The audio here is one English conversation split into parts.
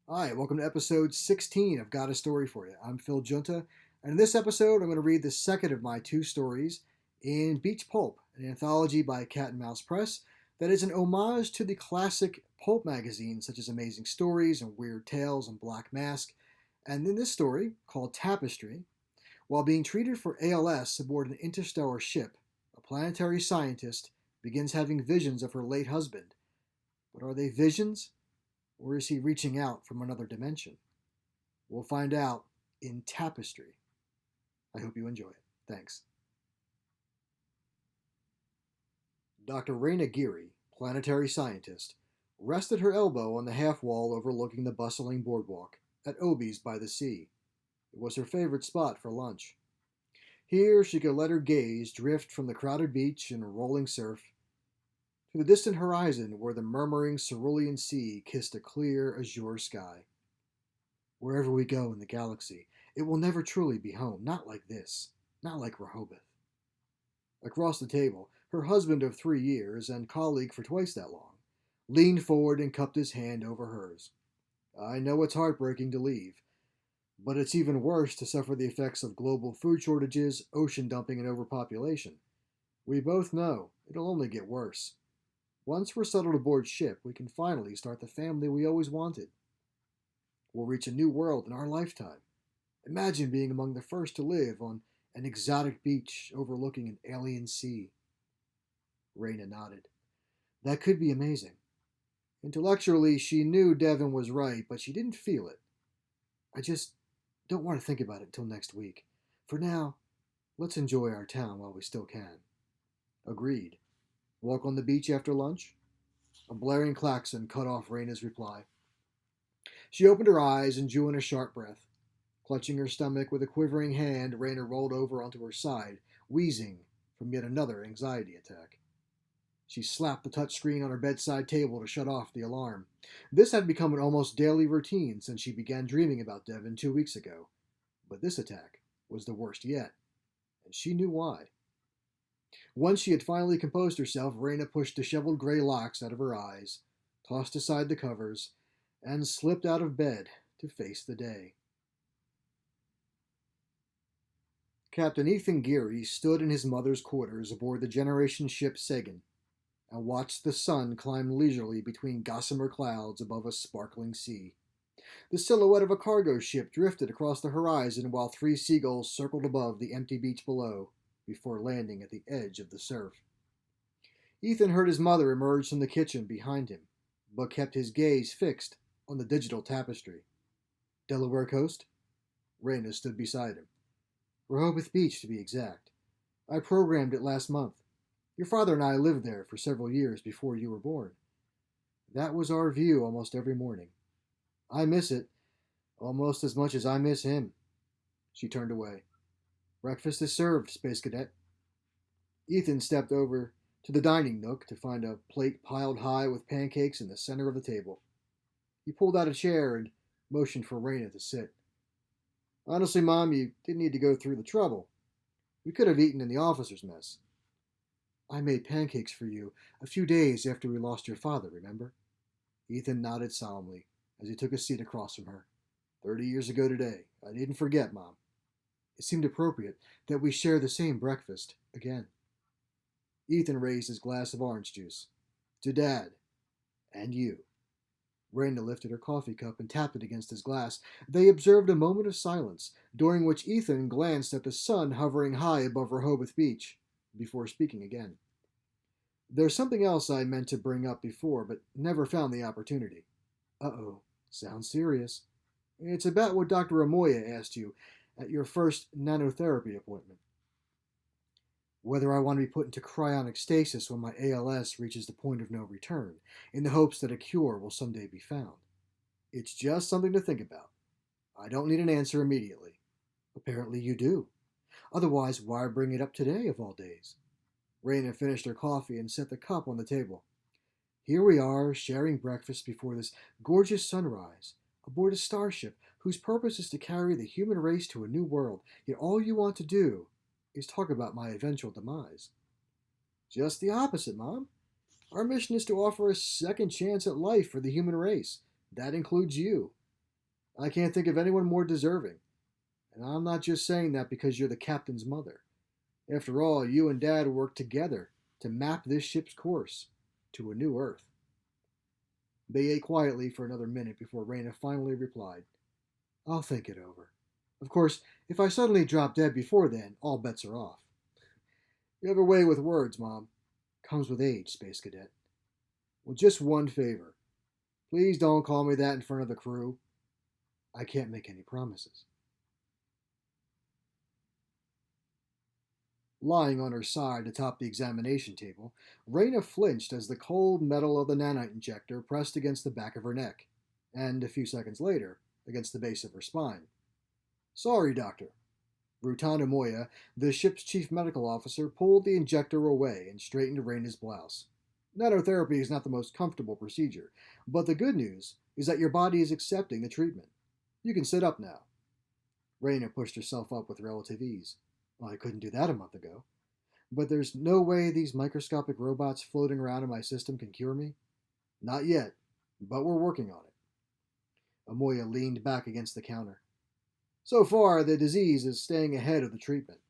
Hi, welcome to episode 16 of Got a Story for You. I'm Phil Giunta, and in this episode, I'm going to read the second of my two stories in Beach Pulp, an anthology by Cat and Mouse Press that is an homage to the classic pulp magazines such as Amazing Stories and Weird Tales and Black Mask. And in this story, called Tapestry, while being treated for ALS aboard an interstellar ship, a planetary scientist begins having visions of her late husband. But are they visions? Or is he reaching out from another dimension? We'll find out in Tapestry. I hope you enjoy it. Thanks. Dr. Raina Geary, planetary scientist, rested her elbow on the half wall overlooking the bustling boardwalk at Obi's by the sea. It was her favorite spot for lunch. Here she could let her gaze drift from the crowded beach and rolling surf to the distant horizon where the murmuring cerulean sea kissed a clear azure sky. Wherever we go in the galaxy, it will never truly be home, not like this, not like Rehoboth. Across the table, her husband of 3 years and colleague for twice that long leaned forward and cupped his hand over hers. I know it's heartbreaking to leave, but it's even worse to suffer the effects of global food shortages, ocean dumping, and overpopulation. We both know it'll only get worse. Once we're settled aboard ship, we can finally start the family we always wanted. We'll reach a new world in our lifetime. Imagine being among the first to live on an exotic beach overlooking an alien sea. Raina nodded. That could be amazing. Intellectually, she knew Devon was right, but she didn't feel it. I just don't want to think about it until next week. For now, let's enjoy our town while we still can. Agreed. Walk on the beach after lunch? A blaring klaxon cut off Raina's reply. She opened her eyes and drew in a sharp breath. Clutching her stomach with a quivering hand, Raina rolled over onto her side, wheezing from yet another anxiety attack. She slapped the touchscreen on her bedside table to shut off the alarm. This had become an almost daily routine since she began dreaming about Devon 2 weeks ago. But this attack was the worst yet, and she knew why. Once she had finally composed herself, Raina pushed disheveled gray locks out of her eyes, tossed aside the covers, and slipped out of bed to face the day. Captain Ethan Geary stood in his mother's quarters aboard the generation ship Sagan and watched the sun climb leisurely between gossamer clouds above a sparkling sea. The silhouette of a cargo ship drifted across the horizon while three seagulls circled above the empty beach below before landing at the edge of the surf. Ethan heard his mother emerge from the kitchen behind him, but kept his gaze fixed on the digital tapestry. Delaware coast? Raina stood beside him. Rehoboth Beach, to be exact. I programmed it last month. Your father and I lived there for several years before you were born. That was our view almost every morning. I miss it almost as much as I miss him. She turned away. Breakfast is served, Space Cadet. Ethan stepped over to the dining nook to find a plate piled high with pancakes in the center of the table. He pulled out a chair and motioned for Raina to sit. Honestly, Mom, you didn't need to go through the trouble. We could have eaten in the officer's mess. I made pancakes for you a few days after we lost your father, remember? Ethan nodded solemnly as he took a seat across from her. 30 years ago today. I didn't forget, Mom. It seemed appropriate that we share the same breakfast again. Ethan raised his glass of orange juice. To Dad. And you. Raina lifted her coffee cup and tapped it against his glass. They observed a moment of silence, during which Ethan glanced at the sun hovering high above Rehoboth Beach, before speaking again. There's something else I meant to bring up before, but never found the opportunity. Uh-oh. Sounds serious. It's about what Dr. Amoya asked you at your first nanotherapy appointment. Whether I want to be put into cryonic stasis when my ALS reaches the point of no return, in the hopes that a cure will someday be found. It's just something to think about. I don't need an answer immediately. Apparently you do. Otherwise, why bring it up today of all days? Raina finished her coffee and set the cup on the table. Here we are, sharing breakfast before this gorgeous sunrise, aboard a starship whose purpose is to carry the human race to a new world, yet all you want to do is talk about my eventual demise. Just the opposite, Mom. Our mission is to offer a second chance at life for the human race. That includes you. I can't think of anyone more deserving. And I'm not just saying that because you're the captain's mother. After all, you and Dad worked together to map this ship's course to a new Earth. They ate quietly for another minute before Raina finally replied, I'll think it over. Of course, if I suddenly drop dead before then, all bets are off. You have a way with words, Mom. Comes with age, Space Cadet. Well, just one favor. Please don't call me that in front of the crew. I can't make any promises. Lying on her side atop the examination table, Raina flinched as the cold metal of the nanite injector pressed against the back of her neck, and a few seconds later, against the base of her spine. Sorry, Doctor. Rutan Moya, the ship's chief medical officer, pulled the injector away and straightened Raina's blouse. Nanotherapy is not the most comfortable procedure, but the good news is that your body is accepting the treatment. You can sit up now. Raina pushed herself up with relative ease. Well, I couldn't do that a month ago. But there's no way these microscopic robots floating around in my system can cure me? Not yet, but we're working on it. Amoya leaned back against the counter. So far, the disease is staying ahead of the treatment.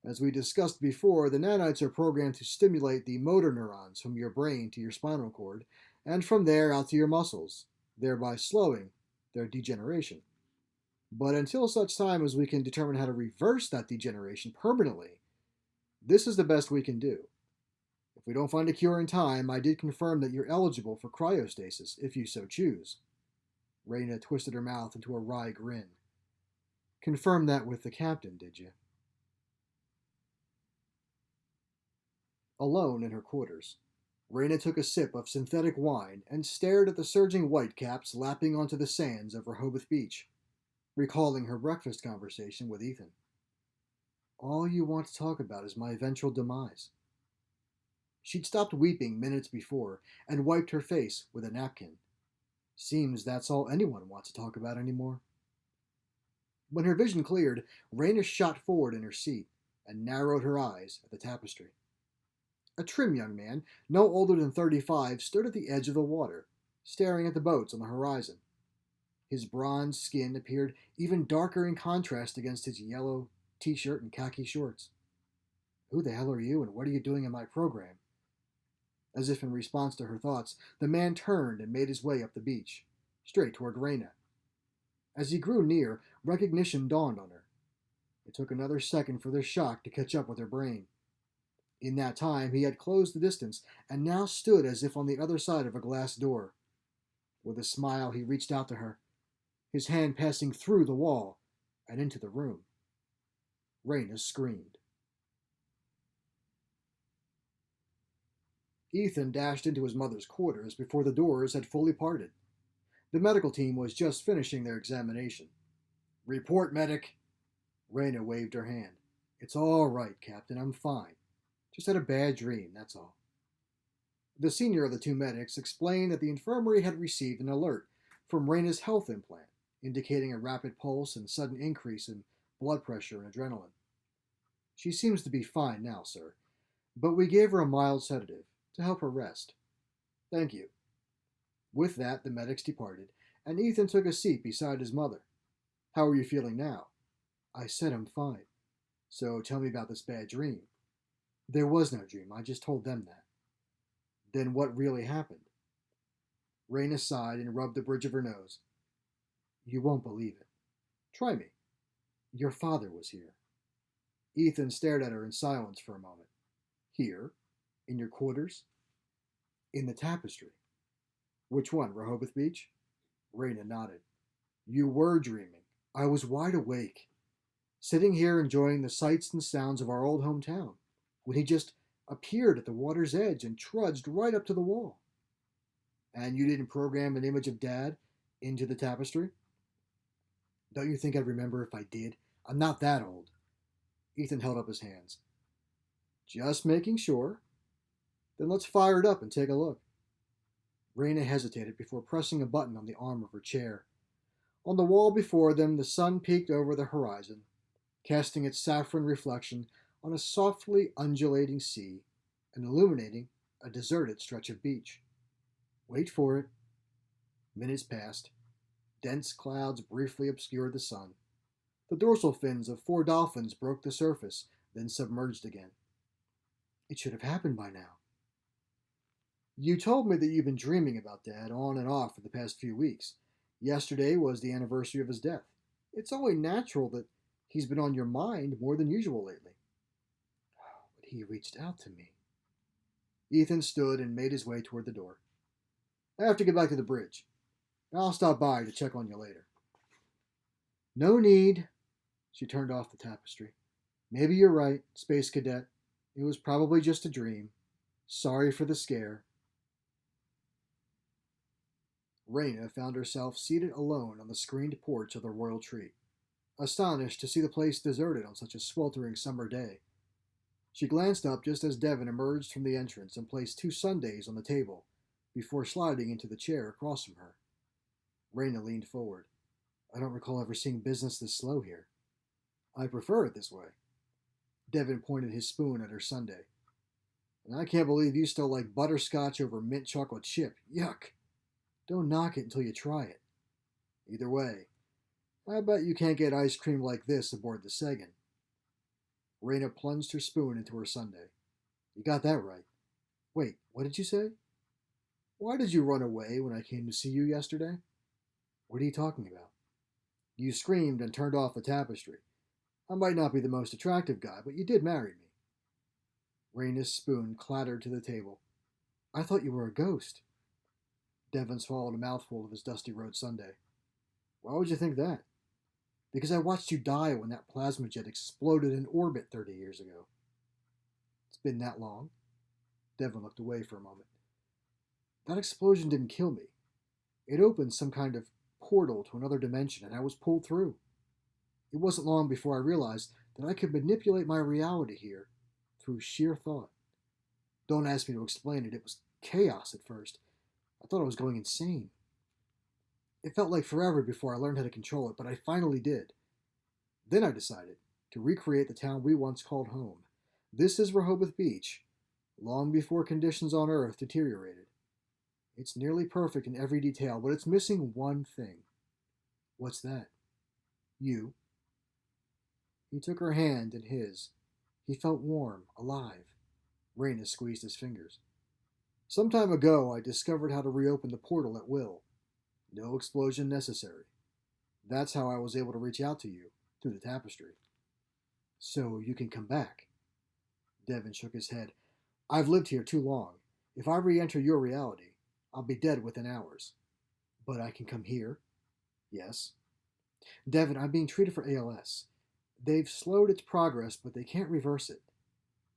As we discussed before, the nanites are programmed to stimulate the motor neurons from your brain to your spinal cord, and from there out to your muscles, thereby slowing their degeneration. But until such time as we can determine how to reverse that degeneration permanently, this is the best we can do. If we don't find a cure in time, I did confirm that you're eligible for cryostasis if you so choose. Raina twisted her mouth into a wry grin. Confirm that with the captain, did you? Alone in her quarters, Raina took a sip of synthetic wine and stared at the surging whitecaps lapping onto the sands of Rehoboth Beach, recalling her breakfast conversation with Ethan. All you want to talk about is my eventual demise. She'd stopped weeping minutes before and wiped her face with a napkin. Seems that's all anyone wants to talk about anymore. When her vision cleared, Raina shot forward in her seat and narrowed her eyes at the tapestry. A trim young man, no older than 35, stood at the edge of the water, staring at the boats on the horizon. His bronze skin appeared even darker in contrast against his yellow t-shirt and khaki shorts. Who the hell are you, and what are you doing in my program? As if in response to her thoughts, the man turned and made his way up the beach, straight toward Raina. As he grew near, recognition dawned on her. It took another second for the shock to catch up with her brain. In that time, he had closed the distance and now stood as if on the other side of a glass door. With a smile, he reached out to her, his hand passing through the wall and into the room. Raina screamed. Ethan dashed into his mother's quarters before the doors had fully parted. The medical team was just finishing their examination. Report, medic. Raina waved her hand. It's all right, Captain. I'm fine. Just had a bad dream, that's all. The senior of the two medics explained that the infirmary had received an alert from Raina's health implant, indicating a rapid pulse and sudden increase in blood pressure and adrenaline. She seems to be fine now, sir, but we gave her a mild sedative to help her rest. Thank you. With that, the medics departed, and Ethan took a seat beside his mother. How are you feeling now? I said I'm fine. So tell me about this bad dream. There was no dream. I just told them that. Then what really happened? Raina sighed and rubbed the bridge of her nose. You won't believe it. Try me. Your father was here. Ethan stared at her in silence for a moment. Here? In your quarters? In the Tapestry. Which one, Rehoboth Beach? Raina nodded. You were dreaming. I was wide awake, sitting here enjoying the sights and sounds of our old hometown, when he just appeared at the water's edge and trudged right up to the wall. And you didn't program an image of Dad into the tapestry? Don't you think I'd remember if I did? I'm not that old. Ethan held up his hands. Just making sure. Then let's fire it up and take a look. Raina hesitated before pressing a button on the arm of her chair. On the wall before them, the sun peeked over the horizon, casting its saffron reflection on a softly undulating sea and illuminating a deserted stretch of beach. Wait for it. Minutes passed. Dense clouds briefly obscured the sun. The dorsal fins of 4 dolphins broke the surface, then submerged again. It should have happened by now. You told me that you've been dreaming about Dad on and off for the past few weeks. Yesterday was the anniversary of his death. It's only natural that he's been on your mind more than usual lately. But he reached out to me. Ethan stood and made his way toward the door. I have to get back to the bridge. I'll stop by to check on you later. No need. She turned off the tapestry. Maybe you're right, Space Cadet. It was probably just a dream. Sorry for the scare. Raina found herself seated alone on the screened porch of the royal tree, astonished to see the place deserted on such a sweltering summer day. She glanced up just as Devon emerged from the entrance and placed 2 sundaes on the table before sliding into the chair across from her. Raina leaned forward. I don't recall ever seeing business this slow here. I prefer it this way. Devon pointed his spoon at her sundae. And I can't believe you still like butterscotch over mint chocolate chip. Yuck! Don't knock it until you try it. Either way, I bet you can't get ice cream like this aboard the Sagan. Raina plunged her spoon into her sundae. You got that right. Wait, what did you say? Why did you run away when I came to see you yesterday? What are you talking about? You screamed and turned off the tapestry. I might not be the most attractive guy, but you did marry me. Raina's spoon clattered to the table. I thought you were a ghost. Devon swallowed a mouthful of his dusty road sundae. Why would you think that? Because I watched you die when that plasma jet exploded in orbit 30 years ago. It's been that long? Devon looked away for a moment. That explosion didn't kill me. It opened some kind of portal to another dimension, and I was pulled through. It wasn't long before I realized that I could manipulate my reality here through sheer thought. Don't ask me to explain it. It was chaos at first. I thought I was going insane. It felt like forever before I learned how to control it, but I finally did. Then I decided to recreate the town we once called home. This is Rehoboth Beach, long before conditions on Earth deteriorated. It's nearly perfect in every detail, but it's missing one thing. What's that? You. He took her hand in his. He felt warm, alive. Raina squeezed his fingers. Some time ago, I discovered how to reopen the portal at will. No explosion necessary. That's how I was able to reach out to you, through the tapestry. So you can come back. Devon shook his head. I've lived here too long. If I re-enter your reality, I'll be dead within hours. But I can come here? Yes. Devon, I'm being treated for ALS. They've slowed its progress, but they can't reverse it.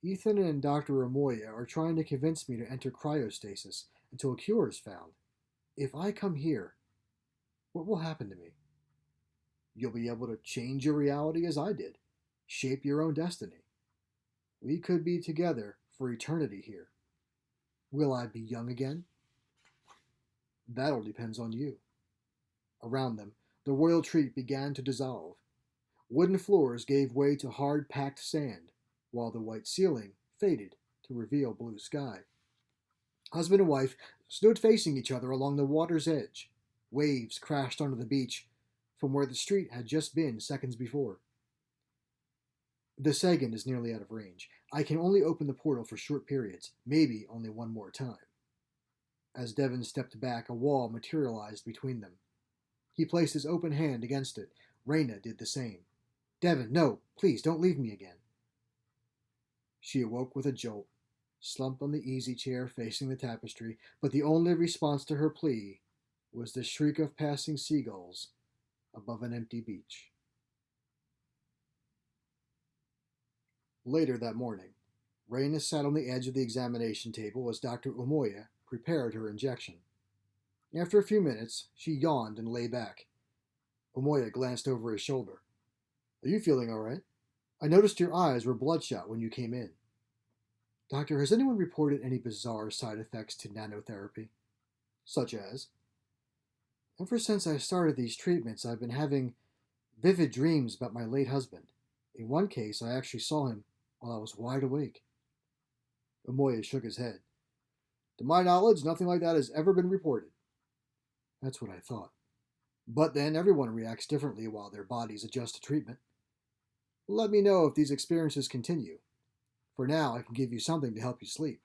Ethan and Dr. Amoya are trying to convince me to enter cryostasis until a cure is found. If I come here, what will happen to me? You'll be able to change your reality as I did, shape your own destiny. We could be together for eternity here. Will I be young again? That all depends on you. Around them, the royal tree began to dissolve. Wooden floors gave way to hard packed sand, while the white ceiling faded to reveal blue sky. Husband and wife stood facing each other along the water's edge. Waves crashed onto the beach from where the street had just been seconds before. The Sagan is nearly out of range. I can only open the portal for short periods, maybe only one more time. As Devon stepped back, a wall materialized between them. He placed his open hand against it. Raina did the same. Devon, no, please don't leave me again. She awoke with a jolt, slumped on the easy chair facing the tapestry, but the only response to her plea was the shriek of passing seagulls above an empty beach. Later that morning, Raina sat on the edge of the examination table as Dr. Umoya prepared her injection. After a few minutes, she yawned and lay back. Umoya glanced over his shoulder. Are you feeling all right? I noticed your eyes were bloodshot when you came in. Doctor, has anyone reported any bizarre side effects to nanotherapy? Such as? Ever since I started these treatments, I've been having vivid dreams about my late husband. In one case, I actually saw him while I was wide awake. Umoya shook his head. To my knowledge, nothing like that has ever been reported. That's what I thought. But then everyone reacts differently while their bodies adjust to treatment. Let me know if these experiences continue. For now, I can give you something to help you sleep.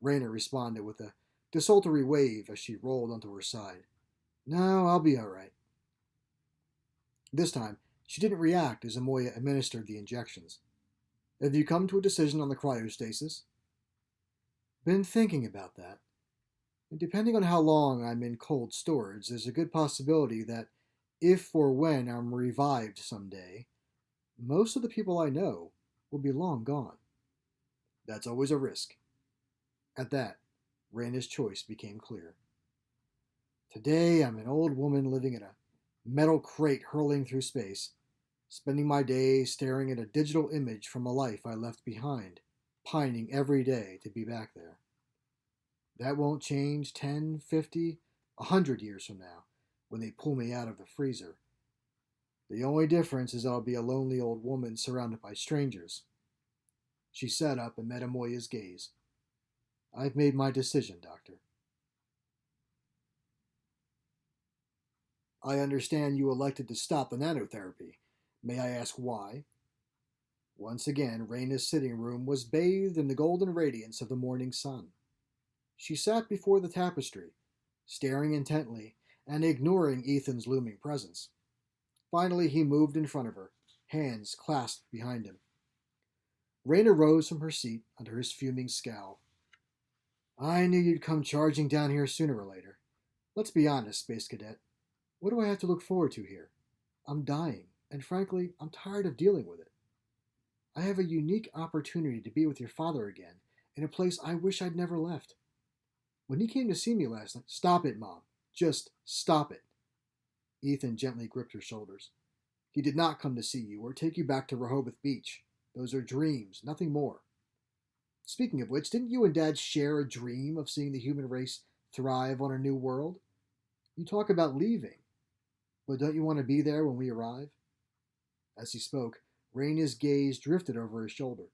Raina responded with a desultory wave as she rolled onto her side. No, I'll be all right. This time, she didn't react as Amoya administered the injections. Have you come to a decision on the cryostasis? Been thinking about that. And depending on how long I'm in cold storage, there's a good possibility that if or when I'm revived someday, most of the people I know will be long gone. That's always a risk. At that, Raina's choice became clear. Today, I'm an old woman living in a metal crate hurling through space, spending my days staring at a digital image from a life I left behind, pining every day to be back there. That won't change 10, 50, 100 years from now when they pull me out of the freezer. The only difference is I'll be a lonely old woman surrounded by strangers. She sat up and met Amoya's gaze. I've made my decision, Doctor. I understand you elected to stop the nanotherapy. May I ask why? Once again, Raina's sitting room was bathed in the golden radiance of the morning sun. She sat before the tapestry, staring intently and ignoring Ethan's looming presence. Finally, he moved in front of her, hands clasped behind him. Raina rose from her seat under his fuming scowl. I knew you'd come charging down here sooner or later. Let's be honest, Space Cadet. What do I have to look forward to here? I'm dying, and frankly, I'm tired of dealing with it. I have a unique opportunity to be with your father again, in a place I wish I'd never left. When he came to see me last night, stop it, Mom. Just stop it. Ethan gently gripped her shoulders. He did not come to see you or take you back to Rehoboth Beach. Those are dreams, nothing more. Speaking of which, didn't you and Dad share a dream of seeing the human race thrive on a new world? You talk about leaving, but don't you want to be there when we arrive? As he spoke, Raina's gaze drifted over his shoulder.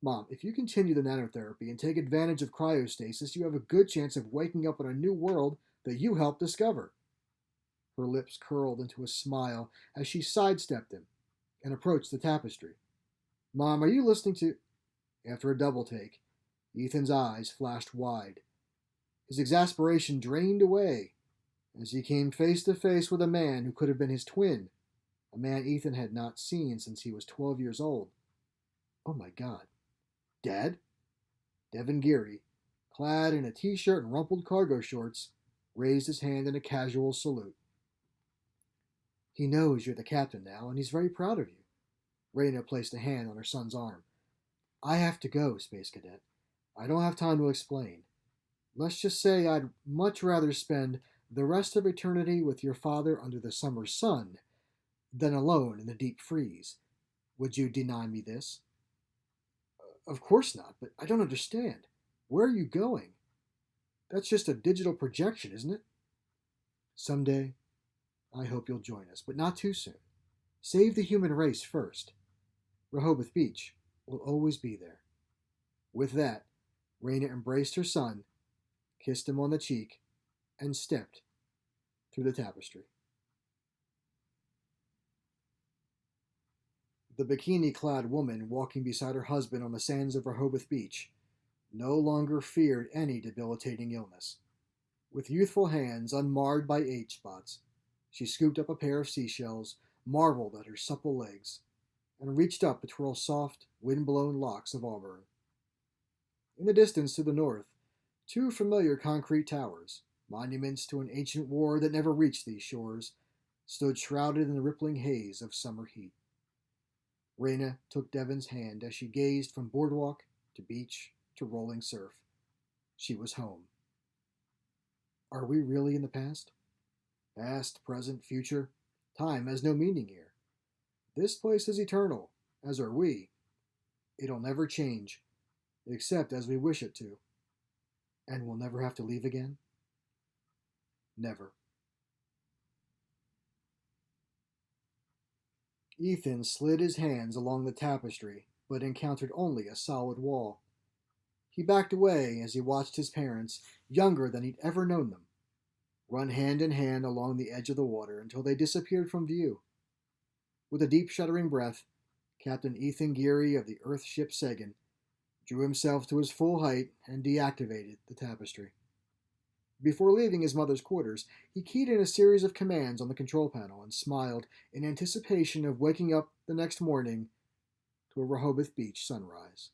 Mom, if you continue the nanotherapy and take advantage of cryostasis, you have a good chance of waking up on a new world that you helped discover. Her lips curled into a smile as she sidestepped him and approached the tapestry. Mom, are you listening to... After a double take, Ethan's eyes flashed wide. His exasperation drained away as he came face to face with a man who could have been his twin, a man Ethan had not seen since he was 12 years old. Oh my God. Dad? Devin Geary, clad in a t-shirt and rumpled cargo shorts, raised his hand in a casual salute. He knows you're the captain now, and he's very proud of you. Raina placed a hand on her son's arm. I have to go, Space Cadet. I don't have time to explain. Let's just say I'd much rather spend the rest of eternity with your father under the summer sun than alone in the deep freeze. Would you deny me this? Of course not, but I don't understand. Where are you going? That's just a digital projection, isn't it? Someday, I hope you'll join us, but not too soon. Save the human race first. Rehoboth Beach will always be there. With that, Raina embraced her son, kissed him on the cheek, and stepped through the tapestry. The bikini-clad woman walking beside her husband on the sands of Rehoboth Beach no longer feared any debilitating illness. With youthful hands unmarred by age spots, she scooped up a pair of seashells, marveled at her supple legs, and reached up to twirl soft, wind-blown locks of auburn. In the distance to the north, two familiar concrete towers, monuments to an ancient war that never reached these shores, stood shrouded in the rippling haze of summer heat. Raina took Devin's hand as she gazed from boardwalk to beach to rolling surf. She was home. Are we really in the past? Past, present, future. Time has no meaning here. This place is eternal, as are we. It'll never change, except as we wish it to. And we'll never have to leave again? Never. Ethan slid his hands along the tapestry, but encountered only a solid wall. He backed away as he watched his parents, younger than he'd ever known them. run hand in hand along the edge of the water until they disappeared from view. With a deep, shuddering breath, Captain Ethan Geary of the Earthship Sagan drew himself to his full height and deactivated the Tapestry. Before leaving his mother's quarters, he keyed in a series of commands on the control panel and smiled in anticipation of waking up the next morning to a Rehoboth Beach sunrise.